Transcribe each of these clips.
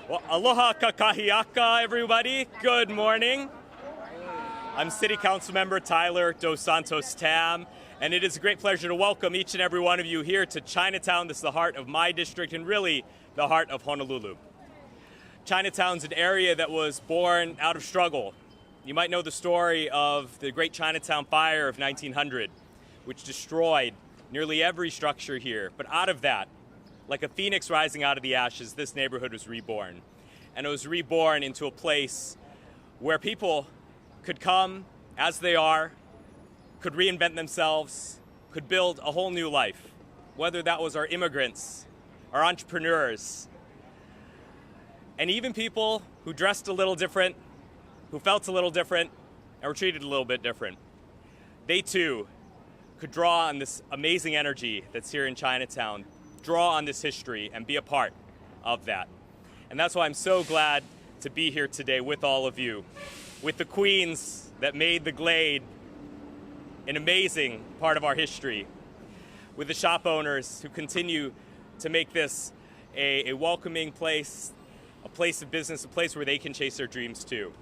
Well, aloha kakahiaka, everybody. Good morning. I'm City Council Member Tyler Dos Santos Tam, and it is a great pleasure to welcome each and every one of you here to Chinatown. This is the heart of my district and really the heart of Honolulu. Chinatown's an area that was born out of struggle. You might know the story of the Great Chinatown Fire of 1900, which destroyed nearly every structure here. But out of that, like a phoenix rising out of the ashes, this neighborhood was reborn. And it was reborn into a place where people could come as they are, could reinvent themselves, could build a whole new life. Whether that was our immigrants, our entrepreneurs, and even people who dressed a little different, who felt a little different, and were treated a little bit different. They too could draw on this amazing energy that's here in Chinatown, draw on this history and be a part of that. And that's why I'm so glad to be here today with all of you, with the queens that made the Glade an amazing part of our history, with the shop owners who continue to make this a welcoming place, a place of business, a place where they can chase their dreams too.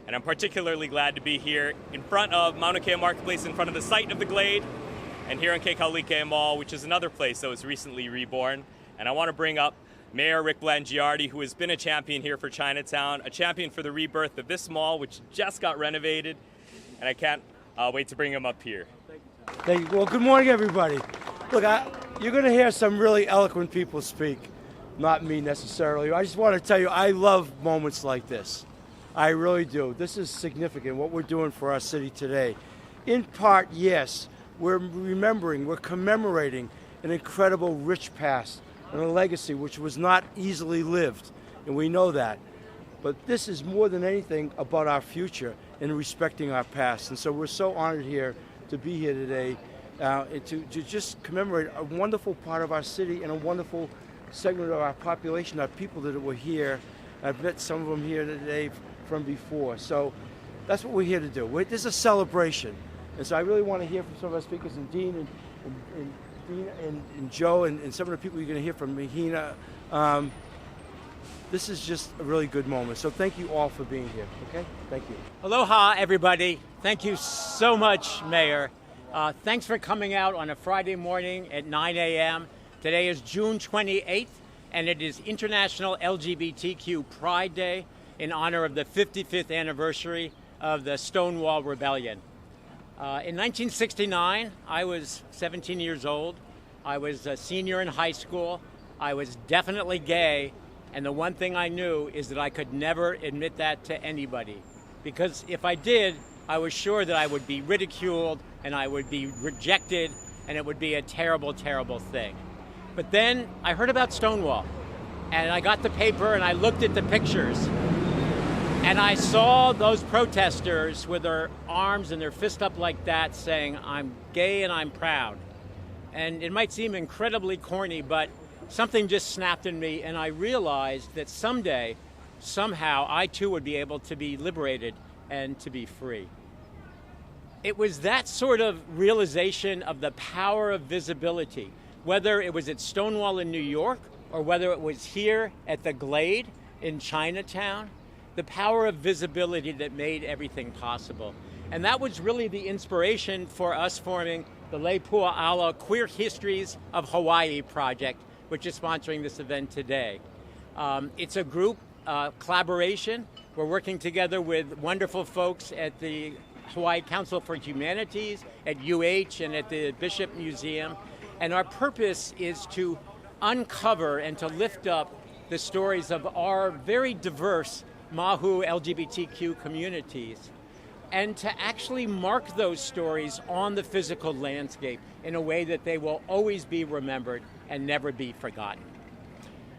And I'm particularly glad to be here in front of Maunakea Marketplace, in front of the site of the Glade, and here in Kekaulike Mall, which is another place that was recently reborn. And I want to bring up Mayor Rick Blangiardi, who has been a champion here for Chinatown, a champion for the rebirth of this mall, which just got renovated. And I can't wait to bring him up here. Thank you. Well, good morning, everybody. Look, you're going to hear some really eloquent people speak, not me necessarily. I just want to tell you, I love moments like this. I really do. This is significant, what we're doing for our city today. In part, yes, we're remembering, we're commemorating an incredible rich past and a legacy which was not easily lived, and we know that. But this is more than anything about our future and respecting our past. And so we're so honored here to be here today to just commemorate a wonderful part of our city and a wonderful segment of our population, our people that were here. I've met some of them here today from before. So that's what we're here to do. This is a celebration. And so I really want to hear from some of our speakers, and Dean and Joe and some of the people you're going to hear from, Mahina. This is just a really good moment. So thank you all for being here, okay? Thank you. Aloha, everybody. Thank you so much, Mayor. Thanks for coming out on a Friday morning at 9 a.m. Today is June 28th, and it is International LGBTQ Pride Day in honor of the 55th anniversary of the Stonewall Rebellion. In 1969, I was 17 years old. I was a senior in high school. I was definitely gay, and the one thing I knew is that I could never admit that to anybody. Because if I did, I was sure that I would be ridiculed and I would be rejected, and it would be a terrible, terrible thing. But then I heard about Stonewall, and I got the paper and I looked at the pictures. And I saw those protesters with their arms and their fist up like that saying, "I'm gay and I'm proud." And it might seem incredibly corny, but something just snapped in me, and I realized that someday, somehow, I too would be able to be liberated and to be free. It was that sort of realization of the power of visibility, whether it was at Stonewall in New York or whether it was here at the Glade in Chinatown, the power of visibility that made everything possible. And that was really the inspiration for us forming the Lepua'ala Queer Histories of Hawaii project, which is sponsoring this event today. It's a group collaboration. We're working together with wonderful folks at the Hawaii Council for Humanities, at UH, and at the Bishop Museum. And our purpose is to uncover and to lift up the stories of our very diverse Māhū LGBTQ communities, and to actually mark those stories on the physical landscape in a way that they will always be remembered and never be forgotten.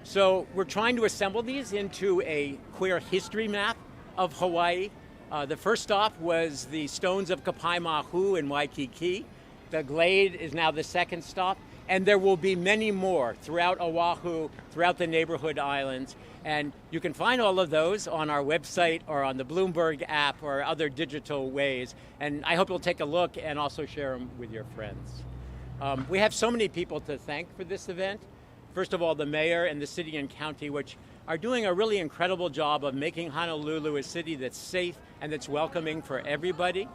So we're trying to assemble these into a queer history map of Hawaii. The first stop was the Stones of Kapai Māhū in Waikiki. The Glade is now the second stop, and there will be many more throughout Oahu, throughout the neighborhood islands. And you can find all of those on our website or on the Bloomberg app or other digital ways. And I hope you'll take a look and also share them with your friends. We have so many people to thank for this event. First of all, the mayor and the city and county, which are doing a really incredible job of making Honolulu a city that's safe and that's welcoming for everybody.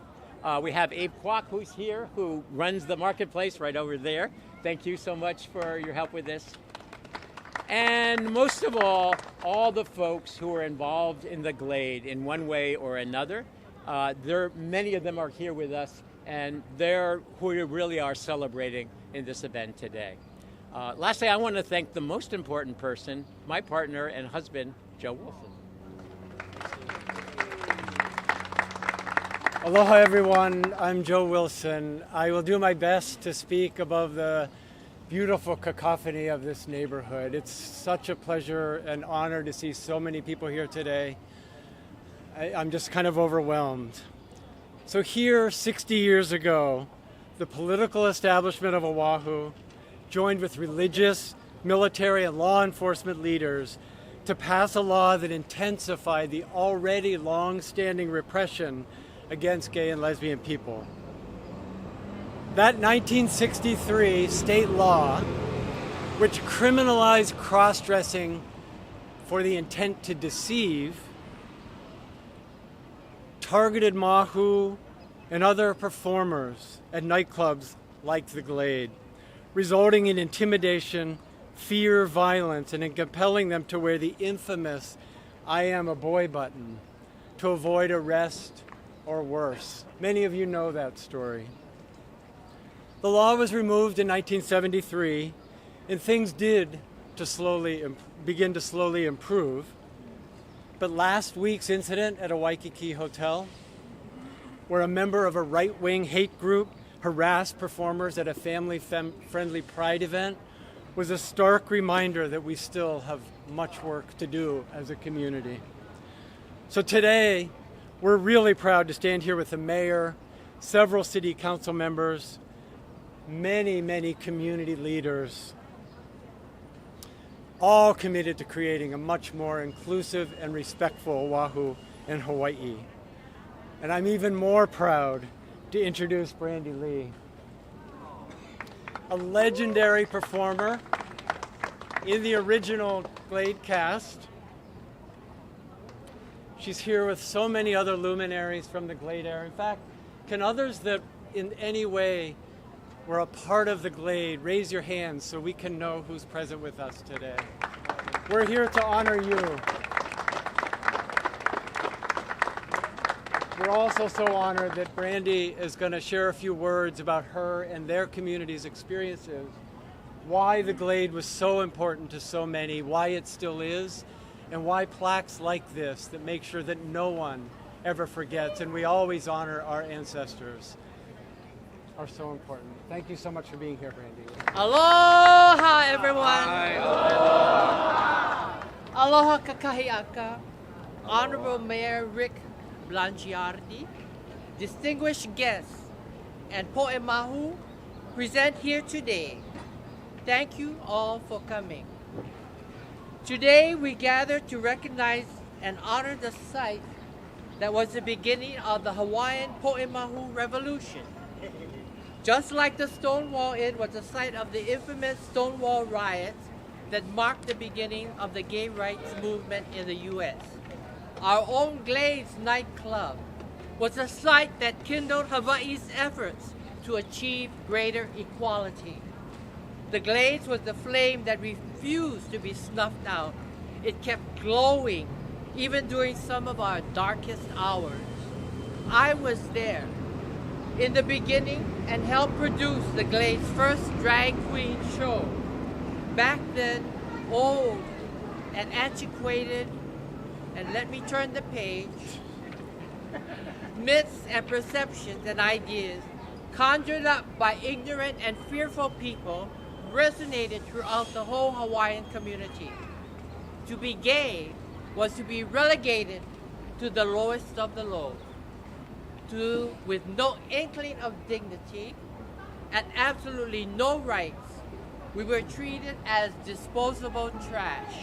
We have Abe Kwok, who's here, who runs the marketplace right over there. Thank you so much for your help with this. And most of all the folks who are involved in the Glade in one way or another. Many of them are here with us, and they're who we really are celebrating in this event today. Lastly, I want to thank the most important person, my partner and husband, Joe Wilson. Aloha everyone, I'm Joe Wilson. I will do my best to speak above the beautiful cacophony of this neighborhood. It's such a pleasure and honor to see so many people here today. I'm just kind of overwhelmed. So here, 60 years ago, the political establishment of Oahu joined with religious, military, and law enforcement leaders to pass a law that intensified the already long-standing repression against gay and lesbian people. That 1963 state law, which criminalized cross-dressing for the intent to deceive, targeted Māhū and other performers at nightclubs like the Glade, resulting in intimidation, fear, violence, and in compelling them to wear the infamous "I am a boy" button to avoid arrest or worse. Many of you know that story. The law was removed in 1973, and things did begin to slowly improve. But last week's incident at a Waikiki hotel, where a member of a right-wing hate group harassed performers at a family-friendly Pride event, was a stark reminder that we still have much work to do as a community. So today, we're really proud to stand here with the mayor, several city council members, many community leaders, all committed to creating a much more inclusive and respectful Oahu and Hawaii. And I'm even more proud to introduce Brandy Lee, a legendary performer in the original Glade cast. She's here with so many other luminaries from the Glade era. In fact, can others that in any way were a part of the Glade raise your hands so we can know who's present with us today? We're here to honor you. We're also so honored that Brandy is going to share a few words about her and their community's experiences, why the Glade was so important to so many, why it still is, and why plaques like this that make sure that no one ever forgets and we always honor our ancestors are so important. Thank you so much for being here, Brandy. Aloha, everyone. Hi. Aloha kakahiaka. Honorable Mayor Rick Blangiardi, distinguished guests, and Poe Māhū present here today. Thank you all for coming. Today we gather to recognize and honor the site that was the beginning of the Hawaiian Poe Māhū Revolution. Just like the Stonewall Inn was the site of the infamous Stonewall riots that marked the beginning of the gay rights movement in the U.S. Our own Glade's nightclub was a site that kindled Hawaii's efforts to achieve greater equality. The Glades was the flame that refused to be snuffed out. It kept glowing even during some of our darkest hours. I was there in the beginning and helped produce the Glade's first drag queen show. Back then, old and antiquated, and let me turn the page, myths and perceptions and ideas conjured up by ignorant and fearful people resonated throughout the whole Hawaiian community. To be gay was to be relegated to the lowest of the low. With no inkling of dignity and absolutely no rights, we were treated as disposable trash.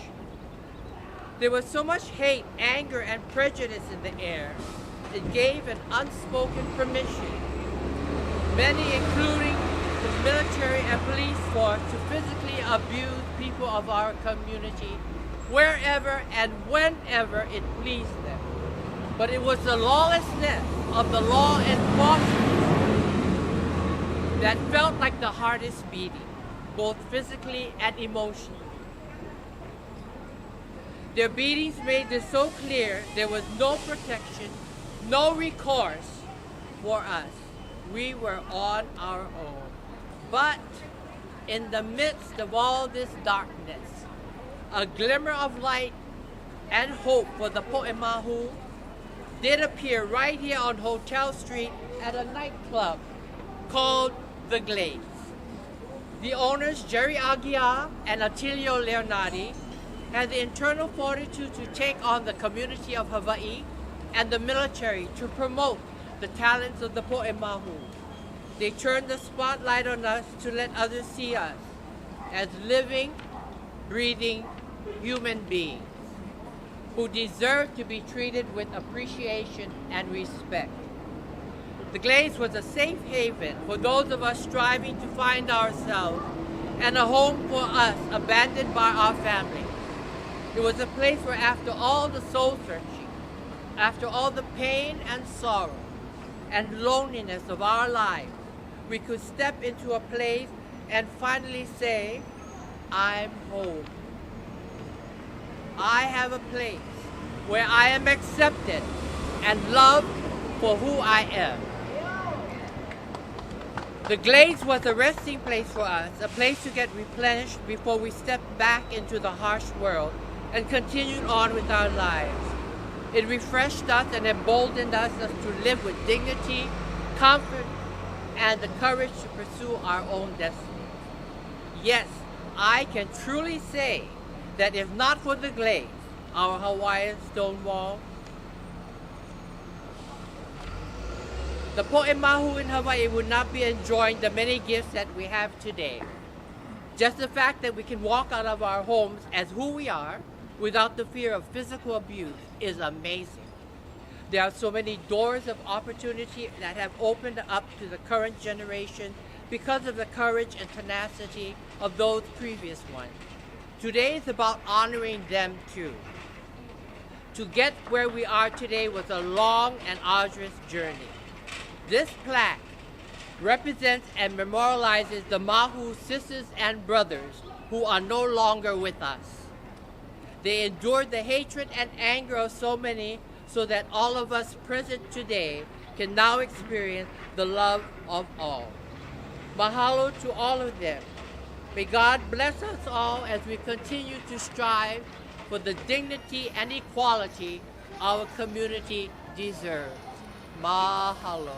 There was so much hate, anger, and prejudice in the air, it gave an unspoken permission. Many, including the military and police force, to physically abuse people of our community wherever and whenever it pleased them. But it was the lawlessness of the law enforcement that felt like the hardest beating, both physically and emotionally. Their beatings made this so clear there was no protection, no recourse for us. We were on our own. But in the midst of all this darkness, a glimmer of light and hope for the Po'e Māhū did appear right here on Hotel Street at a nightclub called the Glade. The owners, Jerry Aguiar and Attilio Leonardi, had the internal fortitude to take on the community of Hawaii and the military to promote the talents of the Po'e Māhū. They turned the spotlight on us to let others see us as living, breathing human beings who deserve to be treated with appreciation and respect. The Glades was a safe haven for those of us striving to find ourselves and a home for us abandoned by our family. It was a place where after all the soul searching, after all the pain and sorrow and loneliness of our lives, we could step into a place and finally say, I'm home. I have a place where I am accepted and loved for who I am. The Glades was a resting place for us, a place to get replenished before we stepped back into the harsh world and continued on with our lives. It refreshed us and emboldened us to live with dignity, comfort, and the courage to pursue our own destiny. Yes, I can truly say that if not for the Glades, our Hawaiian stone wall, the Po'e Māhū in Hawaii would not be enjoying the many gifts that we have today. Just the fact that we can walk out of our homes as who we are without the fear of physical abuse is amazing. There are so many doors of opportunity that have opened up to the current generation because of the courage and tenacity of those previous ones. Today is about honoring them too. To get where we are today was a long and arduous journey. This plaque represents and memorializes the Māhū sisters and brothers who are no longer with us. They endured the hatred and anger of so many so that all of us present today can now experience the love of all. Mahalo to all of them. May God bless us all as we continue to strive for the dignity and equality our community deserves. Mahalo.